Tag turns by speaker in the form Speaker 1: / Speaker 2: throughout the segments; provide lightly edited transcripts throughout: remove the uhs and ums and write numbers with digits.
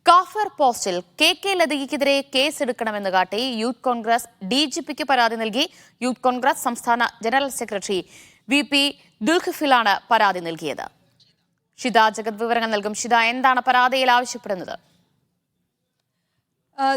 Speaker 1: കാഫർ പോസ്റ്റിൽ കെ ലതികയ്ക്കെതിരെ കേസെടുക്കണമെന്ന് കാട്ടി യൂത്ത് കോൺഗ്രസ് ഡിജിപിക്ക് പരാതി നൽകി. യൂത്ത് കോൺഗ്രസ് സംസ്ഥാന ജനറൽ സെക്രട്ടറി വി.പി. ദുൽഖിഫിലാണ് പരാതി നൽകിയത്. ഷിത ജഗത് വിവരങ്ങൾ നൽകും. ഷിത, എന്താണ് പരാതിയിൽ ആവശ്യപ്പെടുന്നത്?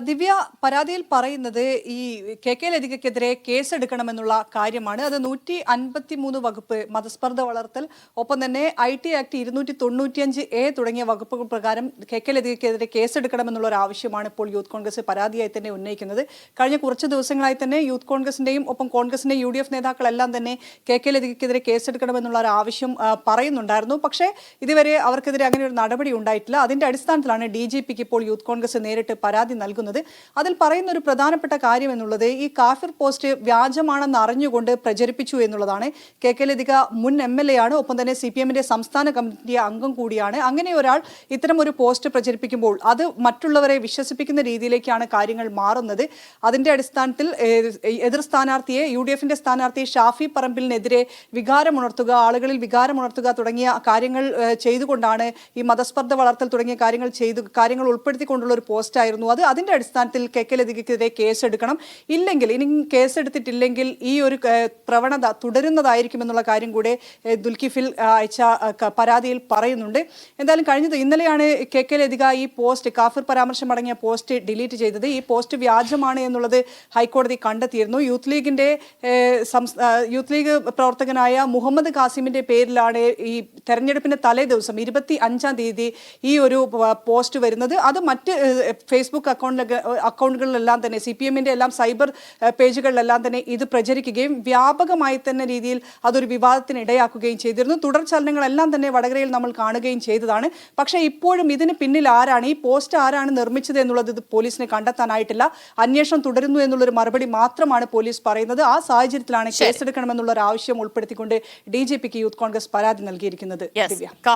Speaker 2: ദിവ്യ, പരാതിയിൽ പറയുന്നത് ഈ കെ ലതികയ്ക്കെതിരെ കേസെടുക്കണമെന്നുള്ള കാര്യമാണ്. അത് 153 വകുപ്പ് മതസ്പർദ്ധ വളർത്തൽ, ഒപ്പം തന്നെ IT ആക്ട് 295A തുടങ്ങിയ വകുപ്പുകൾ പ്രകാരം കെ ലതികയ്ക്കെതിരെ കേസെടുക്കണമെന്നുള്ള ഒരു ആവശ്യമാണ് ഇപ്പോൾ യൂത്ത് കോൺഗ്രസ് പരാതിയായി തന്നെ ഉന്നയിക്കുന്നത്. കഴിഞ്ഞ കുറച്ച് ദിവസങ്ങളായി തന്നെ യൂത്ത് കോൺഗ്രസിന്റെയും ഒപ്പം കോൺഗ്രസിന്റെയും UDF നേതാക്കളെല്ലാം തന്നെ കെ ലതികയ്ക്കെതിരെ കേസെടുക്കണമെന്നുള്ള ഒരു ആവശ്യം പറയുന്നുണ്ടായിരുന്നു. പക്ഷേ ഇതുവരെ അവർക്കെതിരെ അങ്ങനെ ഒരു നടപടി ഉണ്ടായിട്ടില്ല. അതിന്റെ അടിസ്ഥാനത്തിലാണ് DGPക്ക് ഇപ്പോൾ യൂത്ത് കോൺഗ്രസ് നേരിട്ട് പരാതി നൽകുന്നത്. അതിൽ പറയുന്ന ഒരു പ്രധാനപ്പെട്ട കാര്യം എന്നുള്ളത് ഈ കാഫിർ പോസ്റ്റ് വ്യാജമാണെന്ന് അറിഞ്ഞുകൊണ്ട് പ്രചരിപ്പിച്ചു എന്നുള്ളതാണ്. കെ ലതിക മുൻ MLA ആണ്, ഒപ്പം തന്നെ CPMന്റെ സംസ്ഥാന കമ്മിറ്റി അംഗം കൂടിയാണ്. അങ്ങനെ ഒരാൾ ഇത്തരം ഒരു പോസ്റ്റ് പ്രചരിപ്പിക്കുമ്പോൾ അത് മറ്റുള്ളവരെ വിശ്വസിപ്പിക്കുന്ന രീതിയിലേക്കാണ് കാര്യങ്ങൾ മാറുന്നത്. അതിന്റെ അടിസ്ഥാനത്തിൽ എതിർ സ്ഥാനാർത്ഥിയെ UDFന്റെ സ്ഥാനാർത്ഥി ഷാഫി പറമ്പിലിനെതിരെ വികാരമുണർത്തുക, ആളുകളിൽ വികാരമുണർത്തുക തുടങ്ങിയ കാര്യങ്ങൾ ചെയ്തുകൊണ്ടാണ് ഈ മതസ്പർദ്ധ വളർത്തൽ തുടങ്ങിയ കാര്യങ്ങൾ ഉൾപ്പെടുത്തിക്കൊണ്ടുള്ള ഒരു പോസ്റ്റ് ആയിരുന്നു അത്. അതിന്റെ അടിസ്ഥാനത്തിൽ കെ ലതികയ്ക്കെതിരെ കേസെടുക്കണം, ഇല്ലെങ്കിൽ ഇനി കേസെടുത്തിട്ടില്ലെങ്കിൽ ഈ ഒരു പ്രവണത തുടരുന്നതായിരിക്കുമെന്നുള്ള കാര്യം കൂടെ ദുൽഖിഫിൽ അയച്ച പരാതിയിൽ പറയുന്നുണ്ട്. എന്തായാലും ഇന്നലെയാണ് കെ ലതിക ഈ പോസ്റ്റ്, കാഫിർ പരാമർശം അടങ്ങിയ പോസ്റ്റ് ഡിലീറ്റ് ചെയ്തത്. ഈ പോസ്റ്റ് വ്യാജമാണ് എന്നുള്ളത് ഹൈക്കോടതി കണ്ടെത്തിയിരുന്നു. യൂത്ത് ലീഗ് പ്രവർത്തകനായ മുഹമ്മദ് കാസിമിന്റെ പേരിലാണ് ഈ തെരഞ്ഞെടുപ്പിന്റെ തലേ ദിവസം 25-ാം തീയതി ഈ ഒരു പോസ്റ്റ് വരുന്നത്. അത് മറ്റ് ഫേസ്ബുക്ക് അക്കൗണ്ടുകളിലെല്ലാം തന്നെ CPMന്റെ എല്ലാം സൈബർ പേജുകളിലെല്ലാം തന്നെ ഇത് പ്രചരിക്കുകയും വ്യാപകമായി തന്നെ രീതിയിൽ അതൊരു വിവാദത്തിന് ഇടയാക്കുകയും ചെയ്തിരുന്നു. തുടർ ചലനങ്ങളെല്ലാം തന്നെ വടകരയിൽ നമ്മൾ കാണുകയും ചെയ്തതാണ്. പക്ഷേ ഇപ്പോഴും ഇതിന് പിന്നിൽ ആരാണ്, ഈ പോസ്റ്റ് ആരാണ് നിർമ്മിച്ചത് എന്നുള്ളത് പോലീസിന് കണ്ടെത്താനായിട്ടില്ല. അന്വേഷണം തുടരുന്നു എന്നുള്ളൊരു മറുപടി മാത്രമാണ് പോലീസ് പറയുന്നത്. ആ സാഹചര്യത്തിലാണ് കേസെടുക്കണമെന്നുള്ള ഒരു ആവശ്യം ഉൾപ്പെടുത്തിക്കൊണ്ട് DGPക്ക് യൂത്ത് കോൺഗ്രസ് പരാതി നൽകിയിരിക്കുന്നത്. ദിവ്യ.